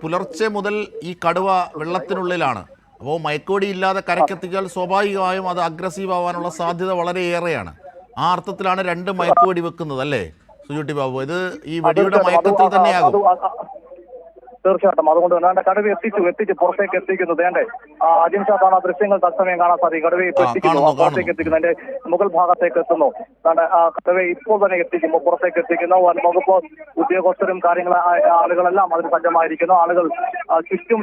പുലർച്ചെ മുതൽ ഈ കടുവ വെള്ളത്തിനുള്ളിലാണ്. അപ്പോൾ മയക്കുവെടി ഇല്ലാതെ കരക്കെത്തിച്ചാൽ സ്വാഭാവികമായും അത് അഗ്രസീവ് ആവാനുള്ള സാധ്യത വളരെയേറെയാണ്. ആ അർത്ഥത്തിലാണ് 2 മയക്കുവെടി വെക്കുന്നത് അല്ലേ സുജുട്ടി ബാബു? ഇത് ഈ വെടിയുടെ മയക്കത്തിൽ തന്നെയാകും. തീർച്ചയായിട്ടും. അതുകൊണ്ട് തന്നെ കടുവ എത്തിച്ച് പുറത്തേക്ക് എത്തിക്കുന്നു. വേണ്ടേ അജിം ഷാദാണ് ആ ദൃശ്യങ്ങൾ തത്സമയം കാണാൻ സാധിക്കും. കടുവയെ എത്തിക്കുന്നു, പുറത്തേക്ക് എത്തിക്കുന്നതിന്റെ മുകൾ ഭാഗത്തേക്ക് എത്തുന്നു. കടുവയെ ഇപ്പോൾ തന്നെ എത്തിക്കുമ്പോൾ പുറത്തേക്ക് എത്തിക്കുന്നു. വകുപ്പ് ഉദ്യോഗസ്ഥരും ആളുകളെല്ലാം അതിന് സജ്ജമായിരിക്കുന്നു. ആളുകൾ ചുറ്റും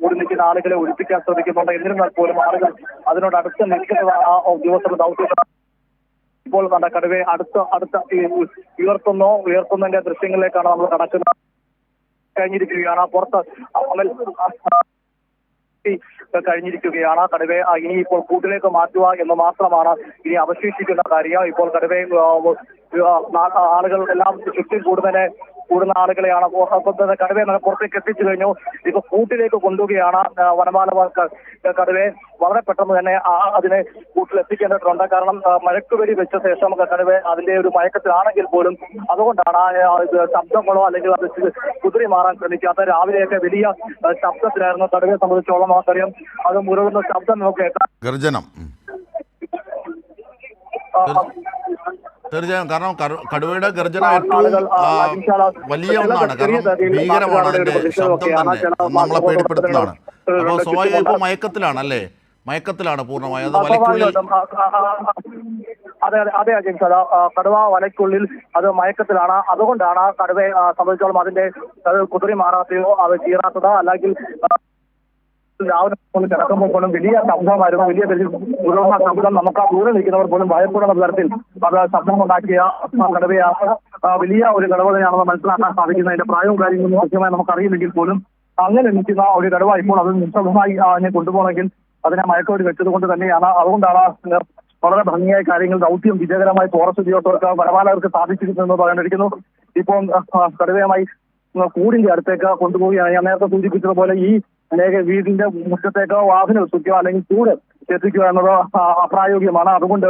കൂടി നിൽക്കുന്ന ആളുകളെ ഒഴിപ്പിക്കാൻ ശ്രമിക്കുന്നുണ്ട്. എന്നിരുന്നാൽ പോലും ആളുകൾ അതിനോട് അടുത്ത് നിൽക്കുന്നത് ആ ഉദ്യോഗസ്ഥരുടെ ദൗത്യം. ഇപ്പോൾ കടുവയെ അടുത്ത ഉയർത്തുന്നതിന്റെ ദൃശ്യങ്ങളിലേക്കാണ് നമ്മൾ കടക്കുന്നത്. കഴിഞ്ഞിരിക്കുകയാണ് പുറത്ത് കഴിഞ്ഞിരിക്കുകയാണ്. കടുവയെ ഇനി ഇപ്പോൾ കൂട്ടിലേക്ക് മാറ്റുക എന്ന് മാത്രമാണ് ഇനി അവശേഷിക്കുന്ന കാര്യം. ഇപ്പോൾ കടുവയെ ആളുകൾ എല്ലാം ചുറ്റും കൂടുന്ന ആളുകളെയാണ് കടുവയെ പുറത്തേക്ക് എത്തിച്ചു കഴിഞ്ഞു. ഇപ്പൊ കൂട്ടിലേക്ക് കൊണ്ടുപോവുകയാണ്. വനപാല കടുവയെ വളരെ പെട്ടെന്ന് തന്നെ അതിനെ കൂട്ടിലെത്തിക്കേണ്ടതുണ്ട്. കാരണം മയക്കുവെടി വെച്ച ശേഷം കടുവ അതിന്റെ ഒരു മയക്കത്തിലാണെങ്കിൽ പോലും അതുകൊണ്ടാണ് ശബ്ദങ്ങളോ അല്ലെങ്കിൽ അത് കുതിരി മാറാൻ ശ്രമിക്കാത്ത. രാവിലെയൊക്കെ വലിയ ശബ്ദത്തിലായിരുന്നു കടുവയെ സംബന്ധിച്ചോളം. നമുക്കറിയാം അത് മുരളുന്ന ശബ്ദം നമുക്ക് കേൾക്കാം. ഗർജനം തീർച്ചയായും. കാരണം കടുവയുടെ ഗർജനം ഏറ്റവും വലിയ ഒന്നാണ്. കാരണം ഭീകരമാണ് അതിന്റെ ശബ്ദം തന്നെ, നമ്മളെ പേടിപ്പെടുത്തുന്നതാണ്. അപ്പോൾ സ്വാഭാവികം ഇപ്പോൾ മയക്കത്തിലാണ് അല്ലേ? മയക്കത്തിലാണ് പൂർണ്ണമായി. അത് വലയ്ക്കുള്ളിൽ. അതെ അജിം ഷാ, കടുവ വലയ്ക്കുള്ളിൽ അത് മയക്കത്തിലാണ്. അതുകൊണ്ടാണ് കടുവയെ സംബന്ധിച്ചോളം അതിന്റെ കുതിരി മാറാത്തയോ അത് ചീറാത്തതോ അല്ലെങ്കിൽ രാവിലെ കിടക്കുമ്പോൾ പോലും വലിയ ശബ്ദമായിരുന്നു. വലിയ ഉയർന്ന ശബ്ദം നമുക്ക് ആ ദൂരെ നിൽക്കുന്നവർ പോലും ഭയപ്പെടുന്ന തരത്തിൽ അത് ശബ്ദമുണ്ടാക്കിയ കടുവയാണ്. വലിയ ഒരു കടുവ തന്നെയാണെന്ന് മനസ്സിലാക്കാൻ സാധിക്കുന്നത്. അതിന്റെ പ്രായവും കാര്യങ്ങളും കൃത്യമായി നമുക്കറിയില്ലെങ്കിൽ പോലും അങ്ങനെ നിൽക്കുന്ന ഒരു കടുവ ഇപ്പോൾ അത് നിശബ്ദമായി അതിനെ കൊണ്ടുപോകണമെങ്കിൽ അതിനെ മയക്കുവെടി വെച്ചത് കൊണ്ട് തന്നെയാണ്. അതുകൊണ്ടാണ് വളരെ ഭംഗിയായ കാര്യങ്ങൾ ദൗത്യം വിജയകരമായി ഫോറസ്റ്റ് ഉദ്യോഗസ്ഥർക്ക് വനപാലകർക്ക് സാധിച്ചിരിക്കുന്നു പറയാനിരിക്കുന്നു. ഇപ്പോൾ കടുവയുമായി കൂടിന്റെ അടുത്തേക്ക് കൊണ്ടുപോവുകയാണ്. ഞാൻ നേരത്തെ സൂചിപ്പിച്ചതുപോലെ ഈ വീടിന്റെ മുറ്റത്തേക്ക് വാഹനം എത്തിക്കുക അല്ലെങ്കിൽ കൂട് എത്തിക്കുക എന്നത് അപ്രായോഗികമാണ്. അതുകൊണ്ട്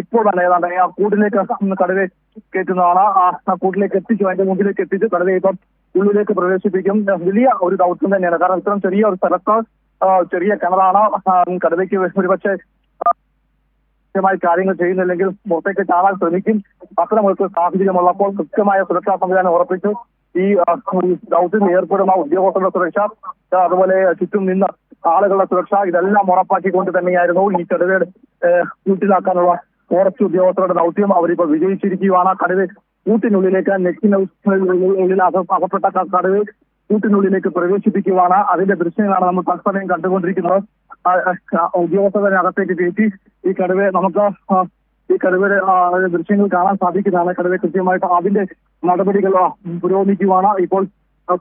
ഇപ്പോൾ തന്നെ ഏതാണ്ട് ആ കൂടിലേക്ക് കടുവയെ കയറ്റുന്നതാണ്. ആ കൂട്ടിലേക്ക് എത്തിച്ചു, അതിന്റെ മുമ്പിലേക്ക് എത്തിച്ച് കടുവയെ ഇപ്പം ഉള്ളിലേക്ക് പ്രവേശിപ്പിക്കും. വലിയ ഒരു ദൗത്യം തന്നെയാണ്. കാരണം ഇത്തരം ചെറിയ ഒരു സ്ഥലത്ത് ചെറിയ കിണറാണ്. കടുവയ്ക്ക് ഒരുപക്ഷെ കൃത്യമായി കാര്യങ്ങൾ ചെയ്യുന്നില്ലെങ്കിൽ പുറത്തേക്ക് ചാടാൻ ശ്രമിക്കും. അത്തരം ഒരു സാഹചര്യമുള്ളപ്പോൾ കൃത്യമായ സുരക്ഷാ സംവിധാനം ഉറപ്പിച്ചു ഈ ദൗത്യത്തിൽ ഏർപ്പെടുന്ന ഉദ്യോഗസ്ഥരുടെ സുരക്ഷ, അതുപോലെ ചുറ്റും നിന്ന് ആളുകളുടെ സുരക്ഷ, ഇതെല്ലാം ഉറപ്പാക്കിക്കൊണ്ട് തന്നെയായിരുന്നു ഈ കടുവയുടെ കൂട്ടിലാക്കാനുള്ള ഫോറസ്റ്റ് ഉദ്യോഗസ്ഥരുടെ ദൗത്യം. അവരിപ്പോൾ വിജയിച്ചിരിക്കുകയാണ്. കടുവ കൂട്ടിനുള്ളിലേക്ക് നെറ്റിനുള്ളിൽ അകപ്പെട്ട കടുവ കൂട്ടിനുള്ളിലേക്ക് പ്രവേശിപ്പിക്കുകയാണ്. അതിന്റെ ദൃശ്യങ്ങളാണ് നമ്മൾ തത്സമയം കണ്ടുകൊണ്ടിരിക്കുന്നത്. ഉദ്യോഗസ്ഥരെ അകത്തേക്ക് കയറ്റി ഈ കടുവയെ നമുക്ക് ഈ കടുവയുടെ ദൃശ്യങ്ങൾ കാണാൻ സാധിക്കുന്നതാണ്. കടുവയെ കൃത്യമായിട്ട് അതിന്റെ നടപടികൾ പുരോഗമിക്കുവാണ്. ഇപ്പോൾ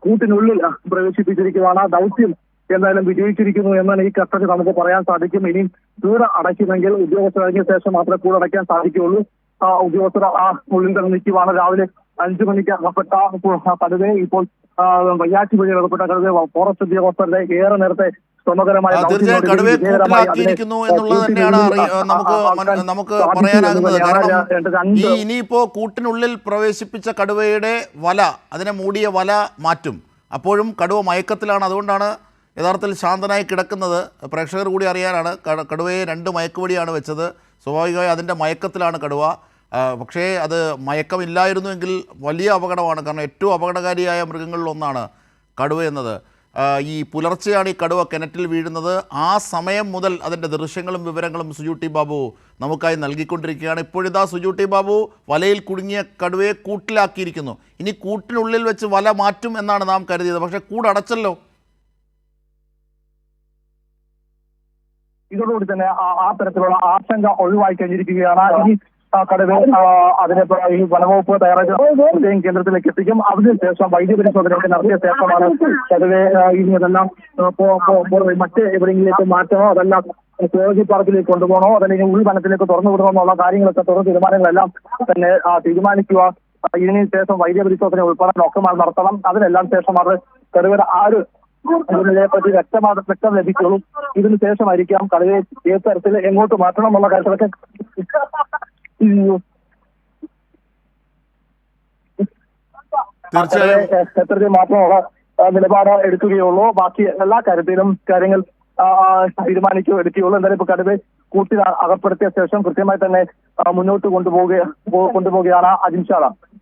കൂട്ടിനുള്ളിൽ പ്രവേശിപ്പിച്ചിരിക്കുകയാണ്. ദൗത്യം എന്തായാലും വിജയിച്ചിരിക്കുന്നു എന്നാണ് ഈ ഘട്ടത്തിൽ നമുക്ക് പറയാൻ സാധിക്കും. ഇനി കൂട് അടയ്ക്കുമെങ്കിൽ ഉദ്യോഗസ്ഥർ ഇറങ്ങിയ ശേഷം മാത്രമേ കൂട് അടയ്ക്കാൻ സാധിക്കുകയുള്ളൂ. ഉദ്യോഗസ്ഥർ ആ ഉള്ളിൽ തന്നെ നിൽക്കുവാണ്. രാവിലെ 5 മണിക്ക് അകപ്പെട്ട കടുവയെ ഇപ്പോൾ വയ്യാറ്റി വഴി അകപ്പെട്ട കടുവയെ ഫോറസ്റ്റ് ഉദ്യോഗസ്ഥരുടെ ഏറെ നേരത്തെ തീർച്ചയായും കടുവയെ കൂട്ടിലാക്കിയിരിക്കുന്നു എന്നുള്ളത് തന്നെയാണ് നമുക്ക് പറയാനാകുന്നത്. കാരണം ഇനിയിപ്പോ കൂട്ടിനുള്ളിൽ പ്രവേശിപ്പിച്ച കടുവയുടെ വല, അതിനെ മൂടിയ വല മാറ്റും. അപ്പോഴും കടുവ മയക്കത്തിലാണ്. അതുകൊണ്ടാണ് യഥാർത്ഥത്തിൽ ശാന്തനായി കിടക്കുന്നത്. പ്രേക്ഷകർ കൂടി അറിയാനാണ്. കടുവയെ 2 മയക്കുവെടിയാണ് വെച്ചത്. സ്വാഭാവികമായി അതിൻ്റെ മയക്കത്തിലാണ് കടുവ. പക്ഷേ അത് മയക്കമില്ലായിരുന്നുവെങ്കിൽ വലിയ അപകടമാണ്. കാരണം ഏറ്റവും അപകടകാരിയായ മൃഗങ്ങളിലൊന്നാണ് കടുവ എന്നത്. ഈ പുലർച്ചെയാണ് ഈ കടുവ കിണറ്റിൽ വീഴുന്നത്. ആ സമയം മുതൽ അതിൻ്റെ ദൃശ്യങ്ങളും വിവരങ്ങളും സുജുട്ടി ബാബു നമുക്കായി നൽകിക്കൊണ്ടിരിക്കുകയാണ്. ഇപ്പോഴിതാ സുജുട്ടി ബാബു വലയിൽ കുടുങ്ങിയ കടുവയെ കൂട്ടിലാക്കിയിരിക്കുന്നു. ഇനി കൂട്ടിനുള്ളിൽ വെച്ച് വല മാറ്റും എന്നാണ് നാം കരുതിയത്. പക്ഷേ കൂടടച്ചല്ലോ. ഇതോടുകൂടി തന്നെ ആ തരത്തിലുള്ള ആശങ്ക ഒഴിവായി കഴിഞ്ഞിരിക്കുകയാണ്. ഈ കടുവ അതിനെ ഈ വനവകുപ്പ് തയ്യാറാക്കിയ കേന്ദ്രത്തിലേക്ക് എത്തിക്കും. അതിനുശേഷം വൈദ്യപരിശോധനയൊക്കെ നടത്തിയ ശേഷമാണ് കടുവയെ ഇതെല്ലാം മറ്റ് എവിടെയെങ്കിലേക്ക് മാറ്റണോ, അതെല്ലാം സുവോളജി പാർക്കിലേക്ക് കൊണ്ടുപോകണോ, അതല്ലെങ്കിൽ ഉൾവനത്തിലേക്ക് തുറന്നു വിടണോ എന്നുള്ള കാര്യങ്ങളൊക്കെ തുടർ തീരുമാനങ്ങളെല്ലാം തന്നെ തീരുമാനിക്കുക. ഇതിനു ശേഷം വൈദ്യപരിശോധന ഉൾപ്പെടെ ഒക്കെ നടത്തണം. അതിനെല്ലാം ശേഷമാണ് കടുവയുടെ ഇതിനെപ്പറ്റി വ്യക്തം ലഭിക്കുള്ളൂ. ഇതിനു ശേഷമായിരിക്കാം കടുവയെ ഏത് തരത്തിൽ എങ്ങോട്ട് മാറ്റണം എന്നുള്ള കാര്യത്തിലൊക്കെ തീർച്ചയായും എത്രയും മാത്രമുള്ള നിലപാട് എടുക്കുകയുള്ളൂ. ബാക്കി എല്ലാ കാര്യങ്ങൾ എടുക്കുകയുള്ളൂ. എന്തായാലും ഇപ്പൊ കടുവയെ കൂട്ടിൽ അകപ്പെടുത്തിയ ശേഷം കൃത്യമായി തന്നെ മുന്നോട്ട് കൊണ്ടുപോവുകയാണ് അജിൻഷാദ്.